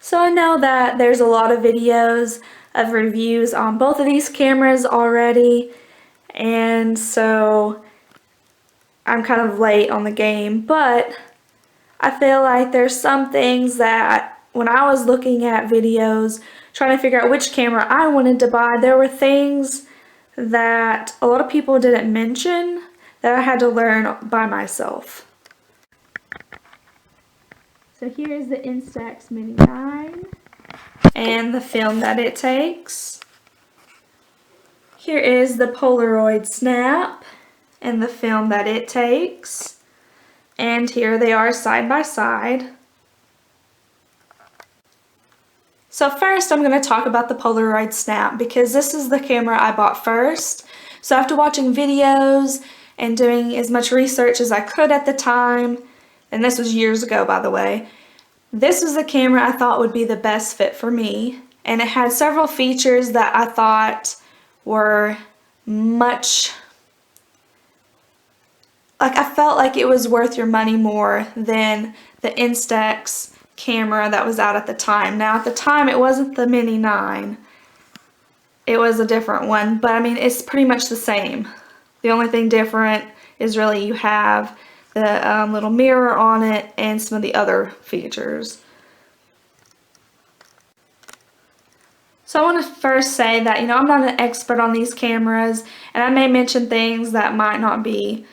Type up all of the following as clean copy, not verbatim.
So I know that there's a lot of videos of reviews on both of these cameras already, and so I'm kind of late on the game, but I feel like there's some things that when I was looking at videos trying to figure out which camera I wanted to buy, there were things that a lot of people didn't mention that I had to learn by myself. So here is the Instax Mini 9 and the film that it takes. Here is the Polaroid Snap and the film that it takes. And here they are side by side. So first I'm going to talk about the Polaroid Snap because this is the camera I bought first. So after watching videos and doing as much research as I could at the time, and this was years ago by the way, this was the camera I thought would be the best fit for me. And it had several features that I thought were I felt like it was worth your money more than the Instax camera that was out at the time. Now at the time it wasn't the Mini 9, it was a different one, but I mean it's pretty much the same. The only thing different is really you have the little mirror on it and some of the other features. So I want to first say that, I'm not an expert on these cameras, and I may mention things that might not be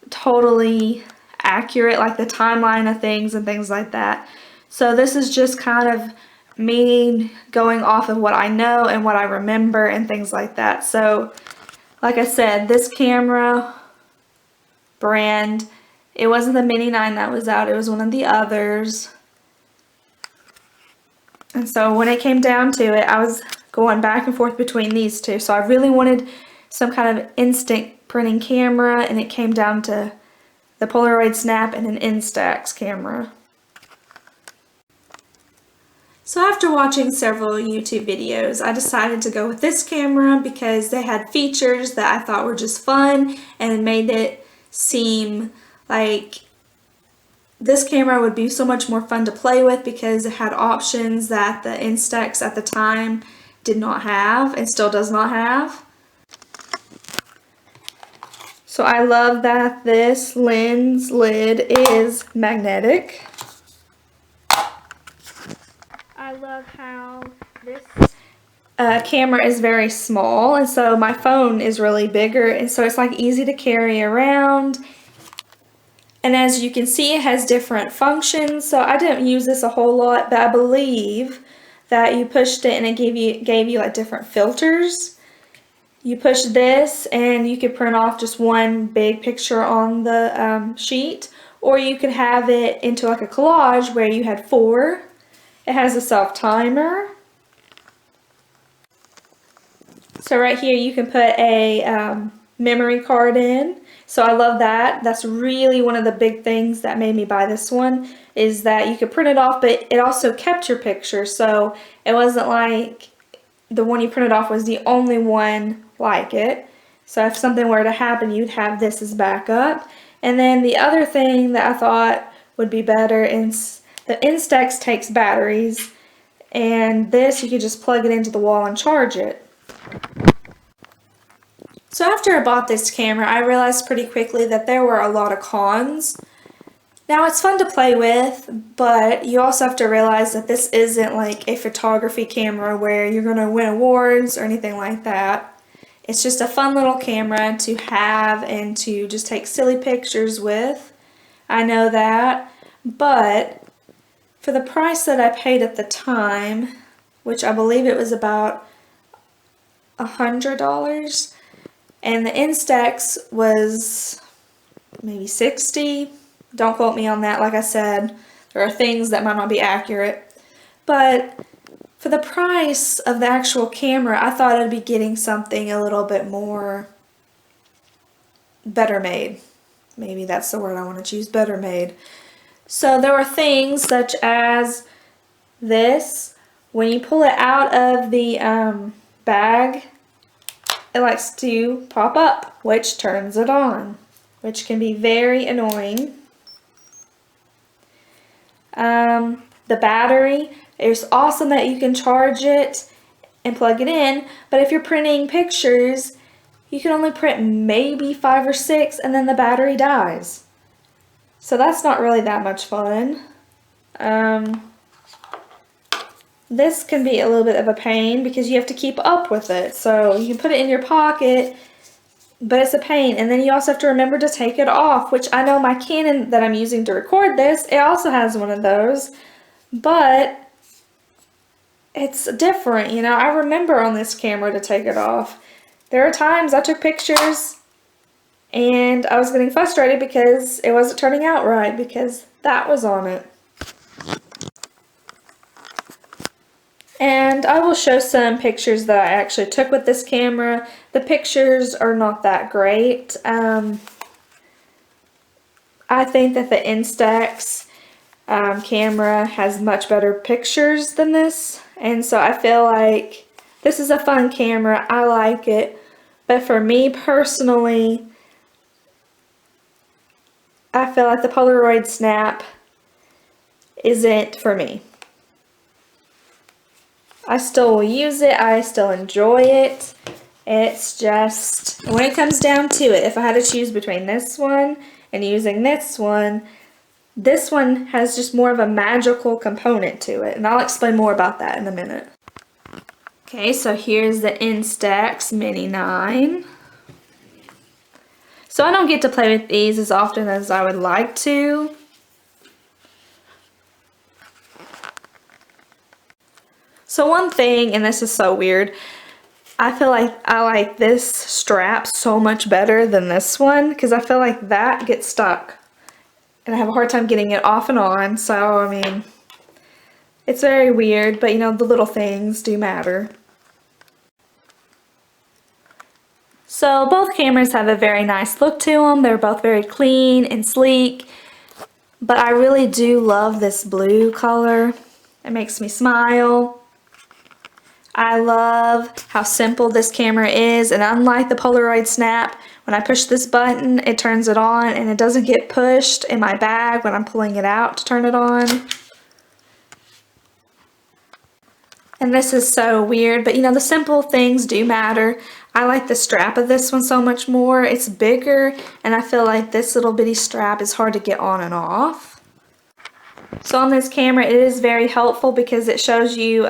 totally accurate, like the timeline of things and things like that. So this is just kind of me going off of what I know and what I remember and things like that. So like I said, this camera brand, it wasn't the Mini 9 that was out, it was one of the others. And so when it came down to it, I was going back and forth between these two. So I really wanted some kind of instant printing camera, and it came down to the Polaroid Snap and an Instax camera. So after watching several YouTube videos, I decided to go with this camera because they had features that I thought were just fun, and it made it seem like this camera would be so much more fun to play with because it had options that the Instax at the time did not have and still does not have. So I love that this lens lid is magnetic. I love how this camera is very small, and so my phone is really bigger, and so it's like easy to carry around. And as you can see, it has different functions. So I didn't use this a whole lot, but I believe that you pushed it and it gave you like different filters. You push this and you could print off just one big picture on the sheet, or you could have it into like a collage where you had 4. It has a self timer. So right here you can put a memory card in. So I love that. That's really one of the big things that made me buy this one, is that you could print it off, but it also kept your picture. So it wasn't like the one you printed off was the only one like it. So if something were to happen, you'd have this as backup. And then the other thing that I thought would be better is the Instax takes batteries, and this you could just plug it into the wall and charge it. So after I bought this camera, I realized pretty quickly that there were a lot of cons. Now it's fun to play with, but you also have to realize that this isn't like a photography camera where you're going to win awards or anything like that. It's just a fun little camera to have and to just take silly pictures with. I know that, but for the price that I paid at the time, which I believe it was about $100, and the Instax was maybe $60. Don't quote me on that. Like I said, there are things that might not be accurate. But for the price of the actual camera, I thought I'd be getting something a little bit more better made. Maybe that's the word I want to choose, better made. So there were things such as this. When you pull it out of the bag, it likes to pop up, which turns it on, which can be very annoying. The battery It's awesome that you can charge it and plug it in, but if you're printing pictures, you can only print maybe 5 or 6 and then the battery dies. So that's not really that much fun. This can be a little bit of a pain because you have to keep up with it. So you can put it in your pocket, but it's a pain. And then you also have to remember to take it off, which I know my Canon that I'm using to record this, it also has one of those, but it's different, you know. I remember on this camera to take it off. There are times I took pictures and I was getting frustrated because it wasn't turning out right because that was on it. And I will show some pictures that I actually took with this camera. The pictures are not that great. I think that the Instax camera has much better pictures than this. And so I feel like this is a fun camera. I like it. But for me personally, I feel like the Polaroid Snap isn't for me. I still will use it. I still enjoy it. It's just, when it comes down to it, if I had to choose between this one and using this one has just more of a magical component to it. And I'll explain more about that in a minute. Okay, so here's the Instax Mini 9. So I don't get to play with these as often as I would like to. So one thing, and this is so weird, I feel like I like this strap so much better than this one because I feel like that gets stuck and I have a hard time getting it off and on. So, I mean, it's very weird, but you know, the little things do matter. So both cameras have a very nice look to them. They're both very clean and sleek, but I really do love this blue color. It makes me smile. I love how simple this camera is, and unlike the Polaroid Snap, when I push this button, it turns it on and it doesn't get pushed in my bag when I'm pulling it out to turn it on. And this is so weird, but you know, the simple things do matter. I like the strap of this one so much more. It's bigger, and I feel like this little bitty strap is hard to get on and off. So on this camera, it is very helpful because it shows you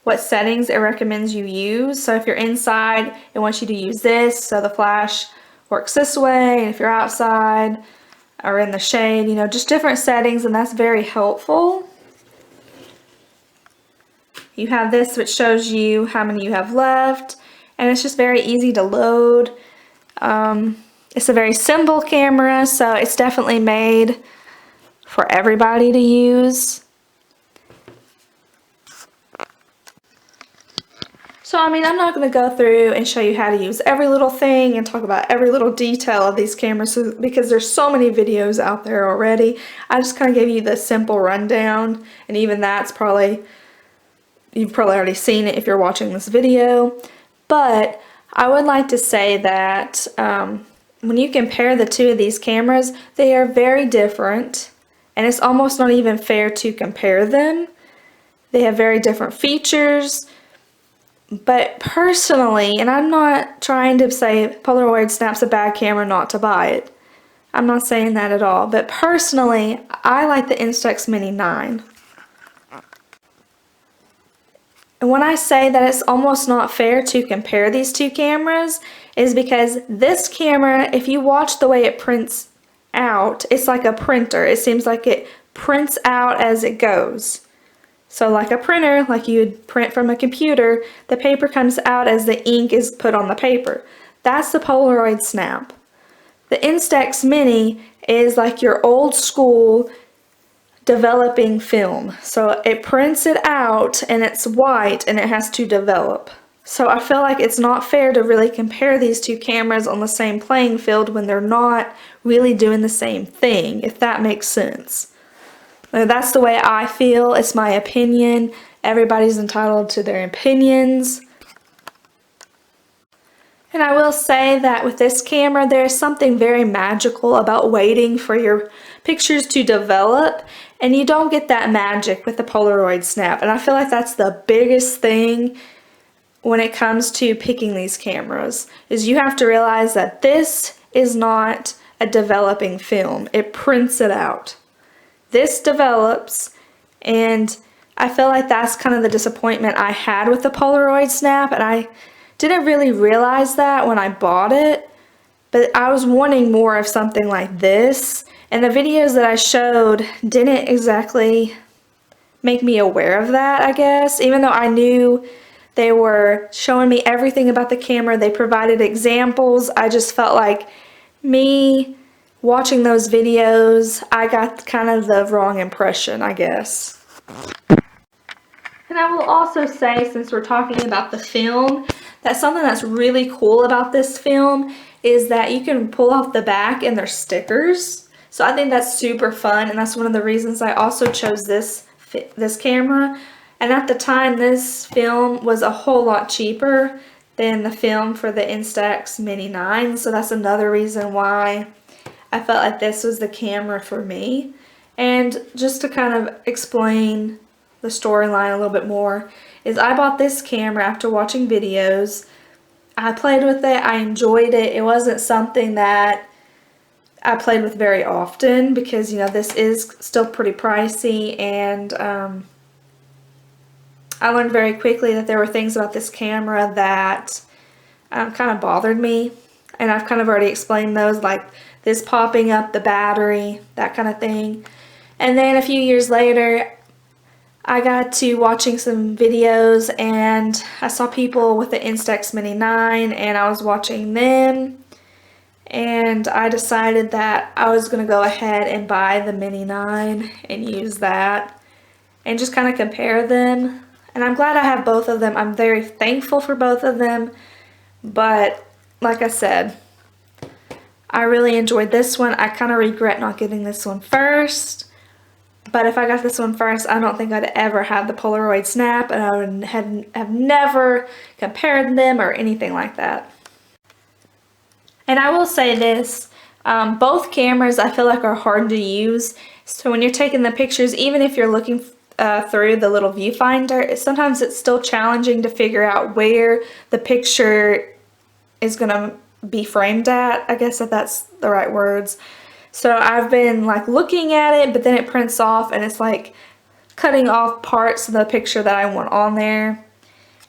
what settings it recommends you use. So if you're inside, it wants you to use this, so the flash works this way, and if you're outside or in the shade, you know, just different settings, and that's very helpful. You have this, which shows you how many you have left, and it's just very easy to load. It's a very simple camera, so it's definitely made for everybody to use. So, I mean, I'm not going to go through and show you how to use every little thing and talk about every little detail of these cameras because there's so many videos out there already. I just kind of gave you the simple rundown, and even that's probably, you've probably already seen it if you're watching this video. But I would like to say that when you compare the two of these cameras, they are very different, and it's almost not even fair to compare them. They have very different features. But personally, and I'm not trying to say Polaroid Snap's a bad camera not to buy it. I'm not saying that at all. But personally, I like the Instax Mini 9. And when I say that it's almost not fair to compare these two cameras is because this camera, if you watch the way it prints out, it's like a printer. It seems like it prints out as it goes. So like a printer, like you'd print from a computer, the paper comes out as the ink is put on the paper. That's the Polaroid Snap. The Instax Mini is like your old school developing film. So it prints it out and it's white and it has to develop. So I feel like it's not fair to really compare these two cameras on the same playing field when they're not really doing the same thing, if that makes sense. That's the way I feel. It's my opinion. Everybody's entitled to their opinions. And I will say that with this camera, there's something very magical about waiting for your pictures to develop, and you don't get that magic with the Polaroid Snap. And I feel like that's the biggest thing when it comes to picking these cameras, is you have to realize that this is not a developing film. It prints it out. This develops, and I feel like that's kind of the disappointment I had with the Polaroid Snap, and I didn't really realize that when I bought it, but I was wanting more of something like this, and the videos that I showed didn't exactly make me aware of that, I guess, even though I knew they were showing me everything about the camera. They provided examples. I just felt like me watching those videos, I got kind of the wrong impression, I guess. And I will also say, since we're talking about the film, that something that's really cool about this film is that you can pull off the back and there's stickers. So I think that's super fun, and that's one of the reasons I also chose this camera. And at the time, this film was a whole lot cheaper than the film for the Instax Mini 9. So that's another reason why I felt like this was the camera for me. And just to kind of explain the storyline a little bit more, is I bought this camera after watching videos. I played with it. I enjoyed it. It wasn't something that I played with very often because, you know, this is still pretty pricey, and I learned very quickly that there were things about this camera that kind of bothered me, and I've kind of already explained those, like this popping up the battery, that kind of thing. And then a few years later, I got to watching some videos, and I saw people with the Instax Mini 9, and I was watching them, and I decided that I was going to go ahead and buy the Mini 9 and use that and just kind of compare them. And I'm glad I have both of them. I'm very thankful for both of them. But like I said, I really enjoyed this one. I kind of regret not getting this one first. But if I got this one first, I don't think I'd ever have the Polaroid Snap, and I would have never compared them or anything like that. And I will say this, both cameras I feel like are hard to use. So when you're taking the pictures, even if you're looking through the little viewfinder, sometimes it's still challenging to figure out where the picture is going to be framed at. I guess if that's the right words. So I've been like looking at it, but then it prints off and it's like cutting off parts of the picture that I want on there.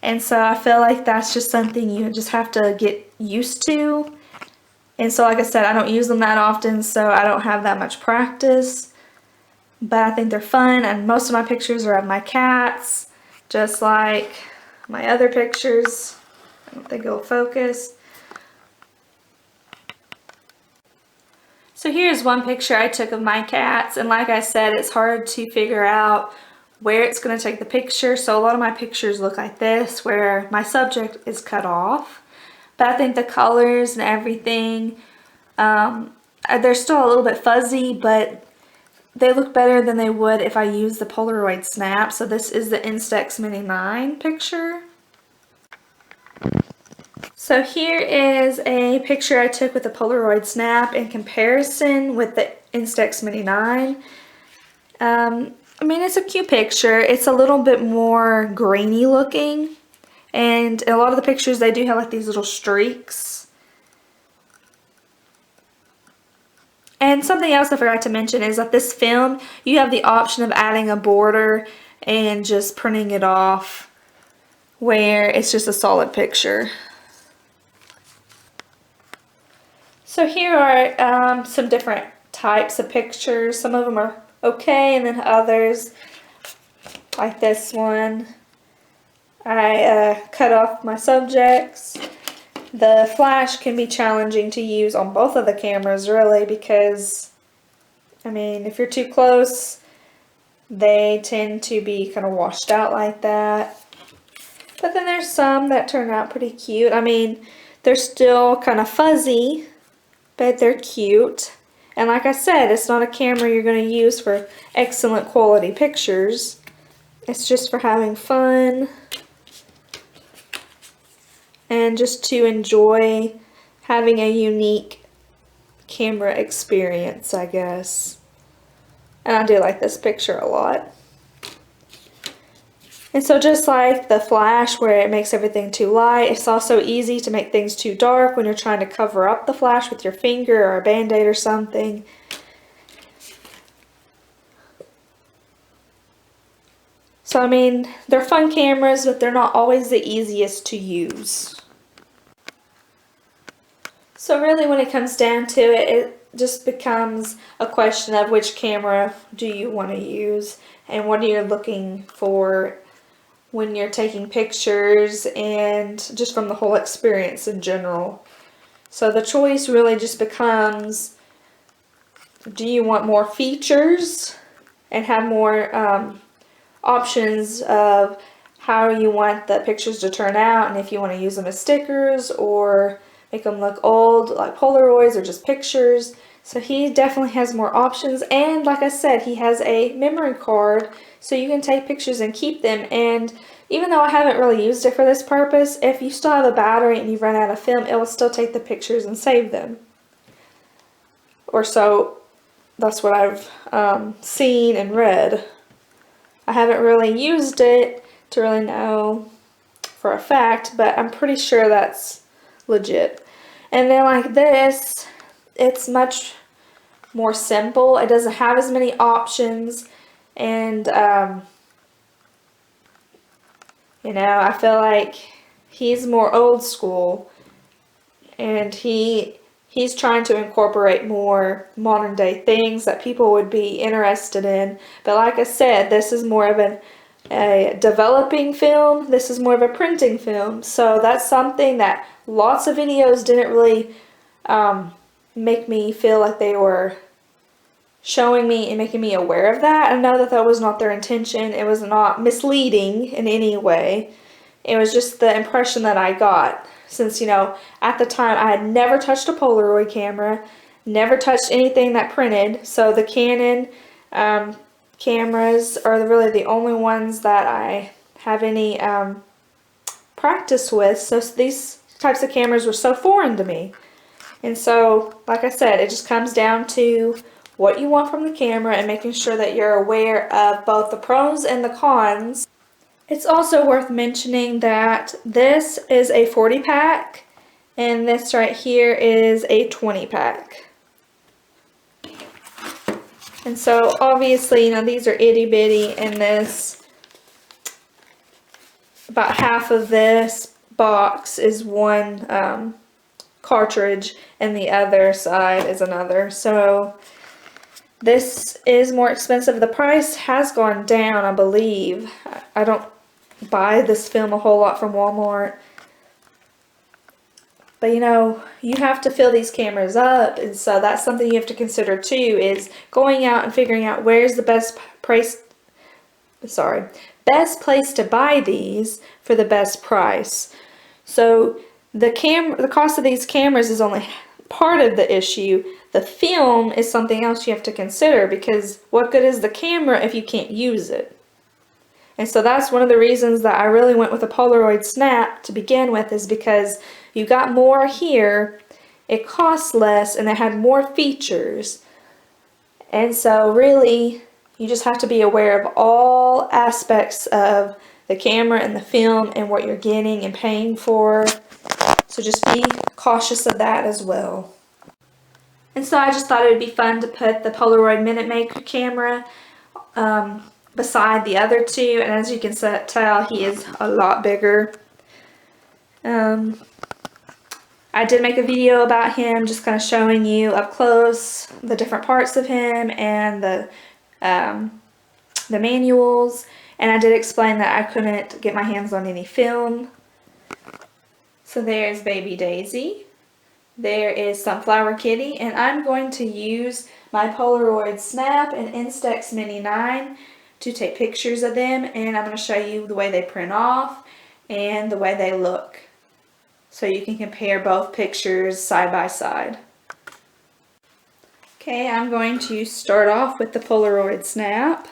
And so I feel like that's just something you just have to get used to. And so like I said, I don't use them that often, so I don't have that much practice. But I think they're fun, and most of my pictures are of my cats, just like my other pictures. I don't think it'll focus. So here's one picture I took of my cats, and like I said, it's hard to figure out where it's going to take the picture. So a lot of my pictures look like this, where my subject is cut off. But I think the colors and everything, they're still a little bit fuzzy, but they look better than they would if I used the Polaroid Snap. So this is the Instax Mini 9 picture. So here is a picture I took with the Polaroid Snap in comparison with the Instax Mini 9. I mean, it's a cute picture. It's a little bit more grainy looking. And in a lot of the pictures, they do have like these little streaks. And something else I forgot to mention is that this film, you have the option of adding a border and just printing it off where it's just a solid picture. So here are some different types of pictures. Some of them are okay, and then others, like this one, I cut off my subjects. The flash can be challenging to use on both of the cameras, really, because, I mean, if you're too close, they tend to be kind of washed out like that. But then there's some that turn out pretty cute. I mean, they're still kind of fuzzy, but they're cute. And like I said, it's not a camera you're going to use for excellent quality pictures. It's just for having fun. and just to enjoy having a unique camera experience, I guess. And I do like this picture a lot. And so just like the flash where it makes everything too light, it's also easy to make things too dark when you're trying to cover up the flash with your finger or a band-aid or something. So I mean, they're fun cameras, but they're not always the easiest to use. So really when it comes down to it, it just becomes a question of which camera do you want to use and what are you looking for when you're taking pictures and just from the whole experience in general. So the choice really just becomes, do you want more features and have more options of how you want the pictures to turn out, and if you want to use them as stickers or make them look old like Polaroids or just pictures. So he definitely has more options, and like I said, he has a memory card so you can take pictures and keep them. And even though I haven't really used it for this purpose, if you still have a battery and you run out of film, it will still take the pictures and save them. Or so that's what I've seen and read. I haven't really used it to really know for a fact, but I'm pretty sure that's legit. And then like this, it's much more simple. It doesn't have as many options, and you know, I feel like he's more old school, and he's trying to incorporate more modern day things that people would be interested in. But like I said, this is more of a developing film. This is more of a printing film. So that's something that lots of videos didn't really make me feel like they were showing me and making me aware of that. I know that that was not their intention. It was not misleading in any way. It was just the impression that I got. Since, you know, at the time I had never touched a Polaroid camera, never touched anything that printed, so the Canon cameras are really the only ones that I have any practice with, so these types of cameras were so foreign to me. And so, like I said, it just comes down to what you want from the camera and making sure that you're aware of both the pros and the cons. It's also worth mentioning that this is a 40 pack and this right here is a 20 pack. And so obviously, you know, these are itty bitty, and this, about half of this box is one cartridge and the other side is another. So this is more expensive. The price has gone down, I believe. I don't buy this film a whole lot from Walmart, but you know, you have to fill these cameras up, and so that's something you have to consider too, is going out and figuring out where's the best place to buy these for the best price. So the cost of these cameras is only part of the issue. The film is something else you have to consider, because what good is the camera if you can't use it? And so that's one of the reasons that I really went with a Polaroid Snap to begin with, is because you got more here, it costs less, and it had more features. And so really, you just have to be aware of all aspects of the camera and the film and what you're getting and paying for. So just be cautious of that as well. And so I just thought it would be fun to put the Polaroid Minute Maker camera beside the other two, and as you can tell, he is a lot bigger. I did make a video about him, just kind of showing you up close the different parts of him and the manuals, and I did explain that I couldn't get my hands on any film. So there's Baby Daisy, there is Sunflower Kitty, and I'm going to use my Polaroid Snap and Instax Mini 9 to take pictures of them, and I'm going to show you the way they print off and the way they look, so you can compare both pictures side by side. Okay, I'm going to start off with the Polaroid Snap.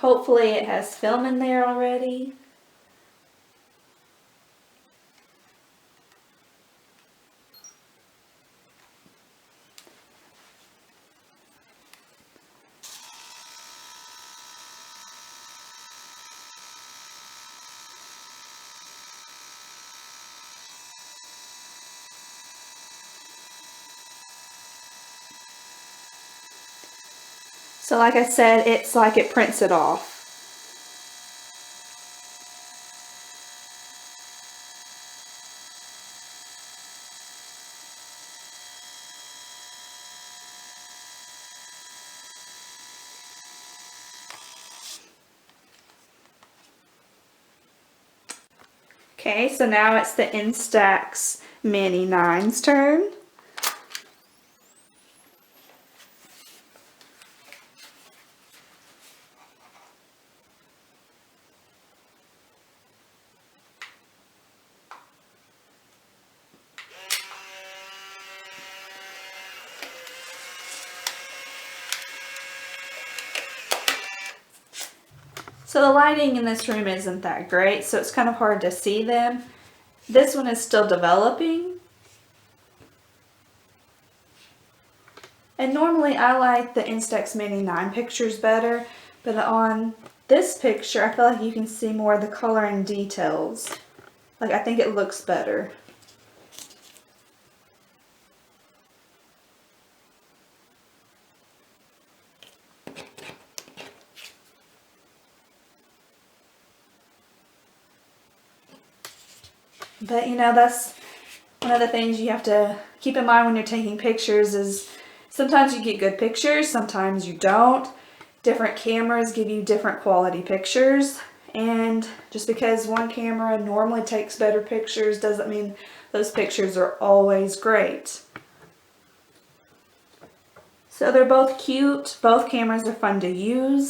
Hopefully it has film in there already. So like I said, it's like it prints it off. Okay, so now it's the Instax Mini 9's turn. So the lighting in this room isn't that great, so it's kind of hard to see them. This one is still developing. And normally I like the Instax Mini 9 pictures better, but on this picture I feel like you can see more of the color and details. Like I think it looks better. But you know, that's one of the things you have to keep in mind when you're taking pictures is sometimes you get good pictures, sometimes you don't. Different cameras give you different quality pictures, and just because one camera normally takes better pictures doesn't mean those pictures are always great. So they're both cute, both cameras are fun to use.